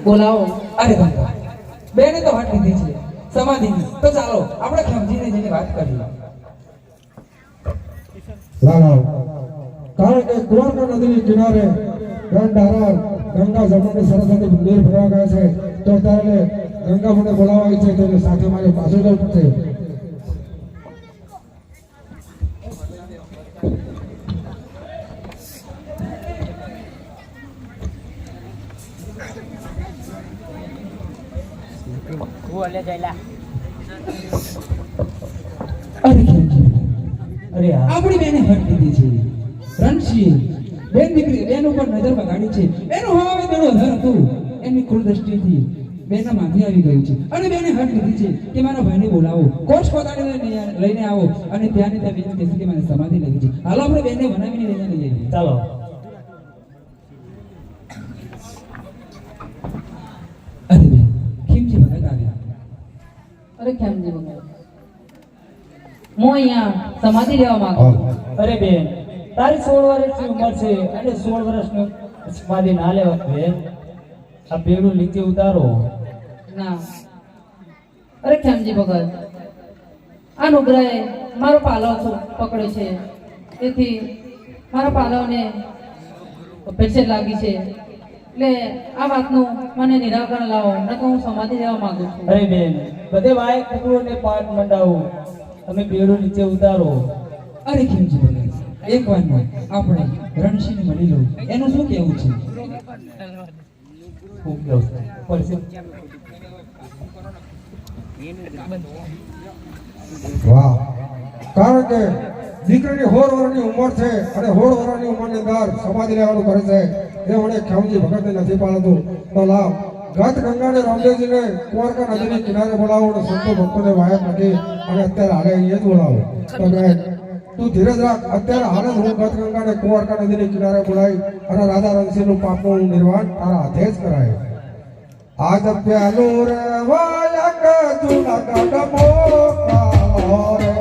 બોલાવો. અરે ગંગા બેને તો હાથ લીધી છે સમાધિની, તો ચાલો આપણે ખમજીને જેની વાત કરીએ. લાવ કારણ કે કુંવરકા નદીની કિનારે બેન ધારા ગંગા જમણી સરસ્વતી મંદિર ભરવા ગયા છે, તો ત્યારે ગંગા મને બોલાવાય છે, તેની સાથે મારે પાછું જવું પડશે. અરે ખમજી, અરે આપણી બેને હાથ લીધી છે. રણસિંહ બેન દીકરી બેન ઉપર નજર બગાડી છે. બેનું હવાવે બેનું ધર હતું એમની કુળ દ્રષ્ટિથી બેના માથે આવી ગયું છે અને બેને હાથ લીધી છે કે મારા ભાઈને બોલાવો, કોષ કોદાળી લઈને આવો અને ત્યાંને ત્યાં બેન કહેશે કે મને સમાધિ લાગી છે. હાલો આપણે બેનને બનાવીને લઈને લઈ જઈએ. ચાલો. અરે બેન ખીમજી ભગત આવ્યા. અરે ખેમજી ભગત, હું અહીંયા સમાધિ લેવા માંગુ છું. અરે બેન, તારી 16 વર્ષની ઉંમર છે અને 16 વર્ષની સમાધિ ના લેવા બેન. આ બેડું નીચે ઉતારો. ના, અરે ખેમજી ભગત, આ નુગરાએ મારો પાલવ પકડ્યો છે, તેથી મારા પાલવને ભેળસેળ લાગી છે, એટલે આ વાતનું મને નિરાકરણ લાવો, નકર હું સમાધિ લેવા માંગુ છું. અરે બેન, બધે વાય કકડોને પાટ મંડાવો. તમે બેડું નીચે ઉતારો. અરે ખીમજી ભગત એક વાર આપણે રણસિંહને મળી લો, એનું શું કહેવું છે? ખૂબ કેવું પડશે. વાહ, કારણ કે દીકરીની 16 વર્ષની ઉંમર છે અને 16 વર્ષની ઉંમરની અંદર સમાધિ લેવાનું કરે છે, એ મને ખેમજી ભગતને નથી પાડતું. તો લાવ ગત ગંગાને રામદેવજીને કુંવરકા નદીની કિનારે બોલાવો અને સંતો ભક્તોને વાયક નાખી અને અત્યારે હાલે અહીંયા જ બોલાવો. તો બેન તું ધીરજ રાખ, અત્યારે હાલ જ હું ગત ગંગાને કુંવરકા નદીની કિનારે બોલાવી અને રાધા રણસિંહનું પાપનું નિર્વાણ તારા હાથે જ કરાય. આજ પ્યાલું રે વાયક જુનાગઢ મોકલો રે.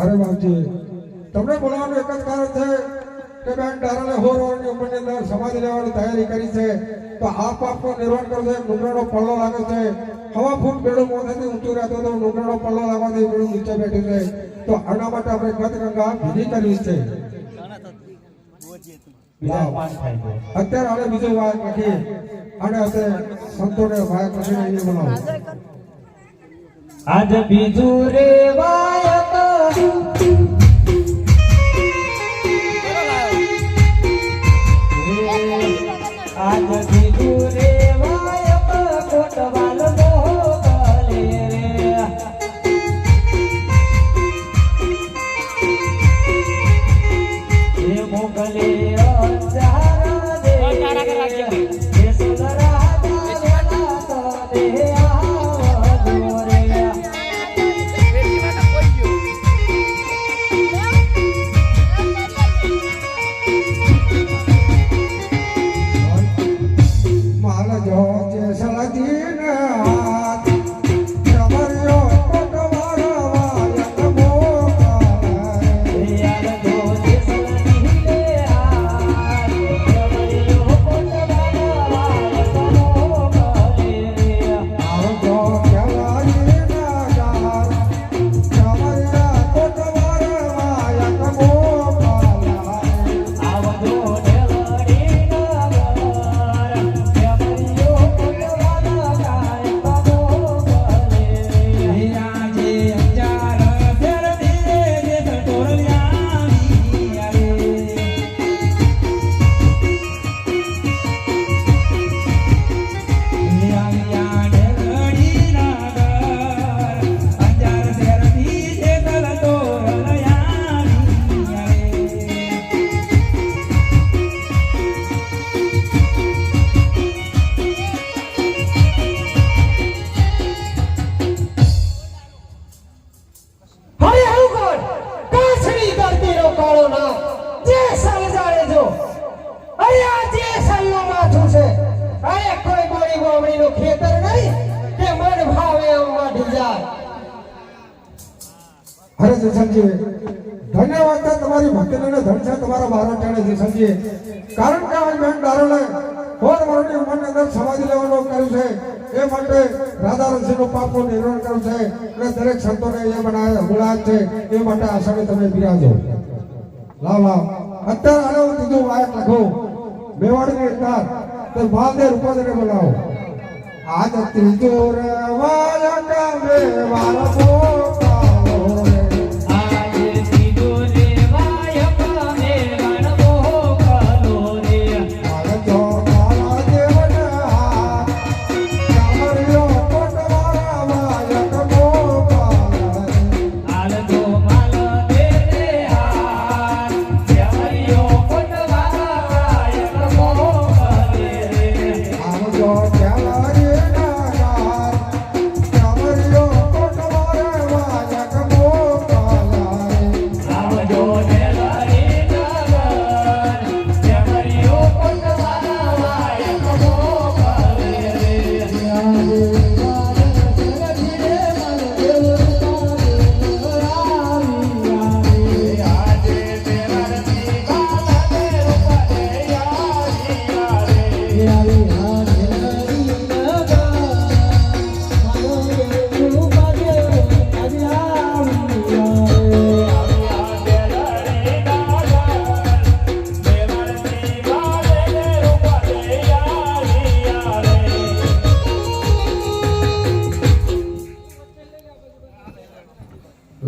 અરે બાપજી, તમને બોલાવવાનું એક જ કારણ છે કે બેન ડારાને 16 વર્ષની ઉંમરની અંદર સમાધિ લેવાની તૈયારી કરી છે, તો આ પાપનો નિર્વાણ કરશે. નુગરાનો પલ્લો લાગે છે, હવા ફૂટ બેડું મોઢેથી ઊંચું રહેતો તો નુગરાનો પલ્લો લાગવાથી બેડું નીચે બેઠું છે, તો આના માટે આપણે ગત ગંગા વિધિ કરવી છે. અત્યારે આને બીજો વાયક નાખી અને અત્યારે સંતોને વાયક નાખીને અહીંયા બોલાવો. આજ બીજું રે વાયક આજ બીજું રે વાયક કોટવાલ મોકલે રે. એ મોકલે અંજારા દે એ સુંદરા દે આવો રે. વાવણીનું ખેતર નહીં કે મન ભાવે એવું વાઢી જાય. અરે જયસંજી, ધન્યવાદ છે તમારી ભક્તિને, ધન છે તમારા બારા ટાણે જયસંજી. કારણ કે આ બેન દારૂને 16 વર્ષની ઉંમરની અંદર સમાધિ લેવાનું કર્યું છે. એ માટે રાધા રણસિંહનું પાપનું નિર્માણ કર્યું છે અને દરેક સંતોને એ બનાવ્યા બોલાયા છે. એ માટે આસાને તમે બિરાજો. લાવ લાવ અત્યારે આને હું કીધું વાયક લખું મેવાડની અંદર તો બાલદે રૂપાદને બોલાવો. આજ ત્રીજો રે વાયક મેવાડ બોલાવો રે.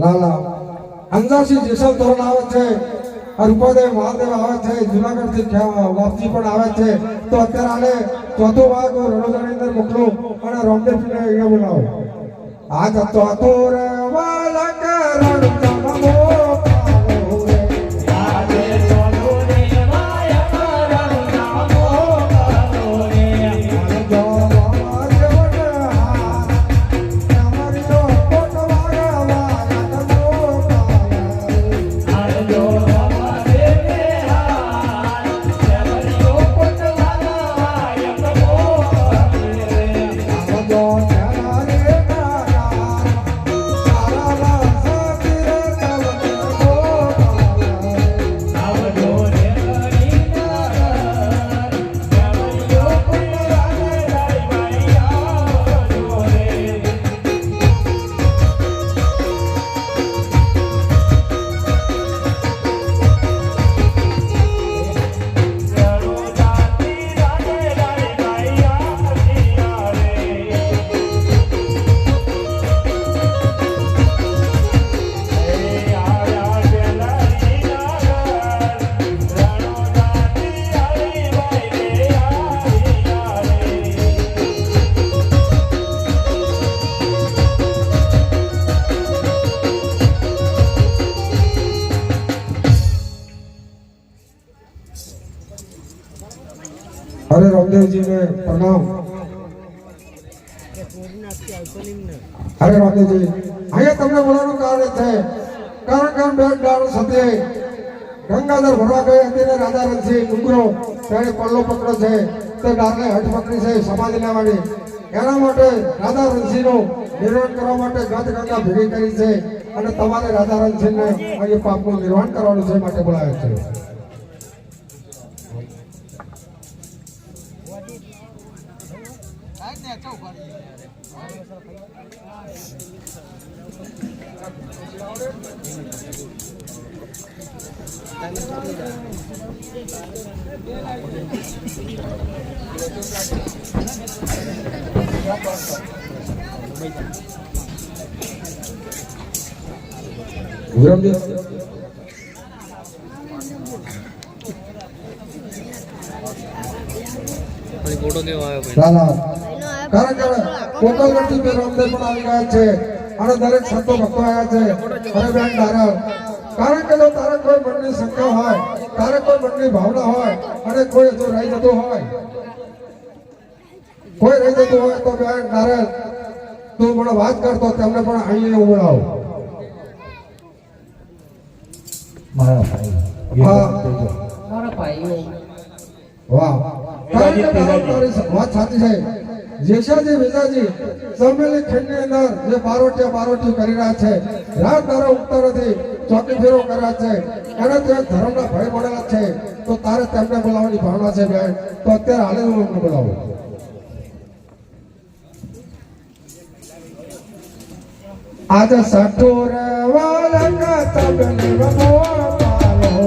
લાલા અંદાસી જેસલ તોરણ આવે છે, રૂપાદેવ મહાદેવ આવે છે, જુનાગઢ થી વાપસી પણ આવે છે. તો અત્યારે આને ચોથો ભાગ રણોદાની અંદર મોકલો અને રામદેવજીને અહીંયા બોલાવો. આજ ચોથો રે વાલક રણોદાનો અરે રામદેવજીને પ્રણામ. અરે રામદેવજી, અહીંયા તમને બોલાવવાનું કારણ છે કારણ કે બેન દારૂ સાથે ગંગાધર ભરવા ગઈ હતી ને રાધા રણસિંહ ડુંગરો તેણે પલ્લો પકડ્યો છે, તે ડારને હઠ પકડી છે સમાધિ લેવાની. એના માટે રાધા રણસિંહનું નિર્વાણ કરવા માટે ગત ગંગા ભેગી કરી છે અને તમારે રાધા રણસિંહને અહીં પાપનું નિર્વાણ કરવાનું છે માટે બોલાવ્યા છે. કારણ કે કોકલગઢથી બે રામદેવ પણ આવી ગયા છે અને દરેક સંતો ભક્તો આવ્યા છે. અરે બેન ધારા, કારણ કે જો તારે કોઈ મનની શંકા હોય, તારે કોઈ મનની ભાવના હોય અને કોઈ જો રહી જતું હોય તો બેન ધારા તું મને વાત કરતો તેમને પણ અહીં બોલાવો. મારા ભાઈ મારા ભાઈઓ વાહ, કારણ કે તારી વાત સાચી છે. જેસાજી વેજાજી જમેલી ખંડની અંદર જે બારોટિયું કરી રહ્યા છે, રાત દારો ઉગતા નથી, ચોકી ફેરો કર્યા છે, અને તે ધર્મના ભય મળેલા છે, તો તારે તેમને બોલાવવાની ભાવના છે બેન, તો અત્યારે હાલે હું એમને બોલાવું. આજે સટુર વાળા તબલે રમો પાલો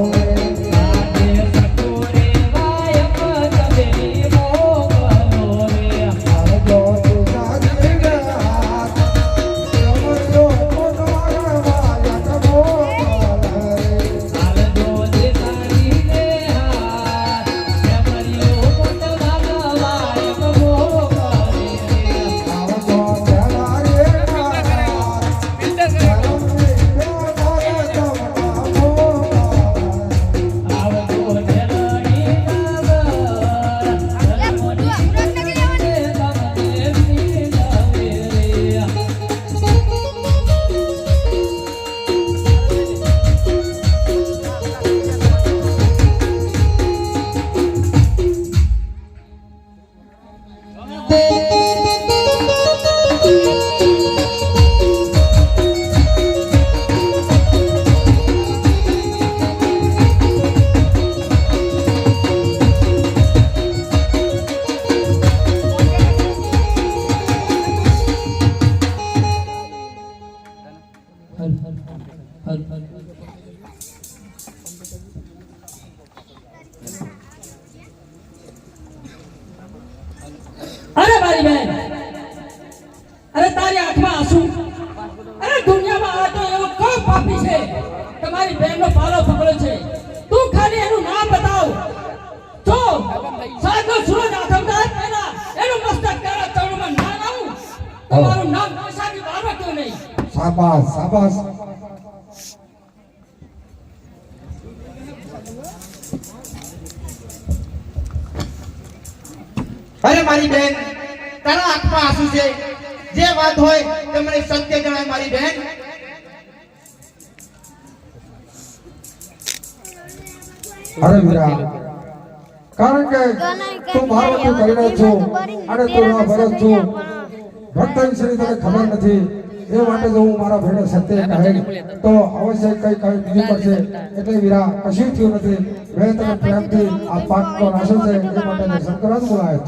અરે મારી બેન, અરે તારી આંખમાં આંસુ, અરે દુનિયામાં આ તો એવો કોઈ પાપી છે કે મારી બેનનો પાલો પકડ્યો છે. તું ખાલી એનું નામ બતાવ, જો સાગર સૂરજ આથમતા પહેલા એનું મસ્તક તારા ચરણોમાં ના લાવું તો મારું નામ નિશાની બાળવતું નહીં. શાબાશ શાબાશ. અરે મારી બેન, તારા આંખમાં આંસુ છે, જે વાત હોય તે મને સત્ય જણાય મારી બેન. અરે વીરા, કારણ કે તું બારોટિયું કરી રહ્યો છો અને તું ના ભરત છું, ભક્ત વિશેની તને ખબર નથી, એ માટે જો હું મારા ભેડે સત્ય કહે તો અવશ્ય કઈ બીજું પડશે. એટલે વીરા, કશું થયું નથી. મેં તને પ્રેમથી આ પાકનો નાશો છે એ માટે દર્શન કરવા જ બોલાયો.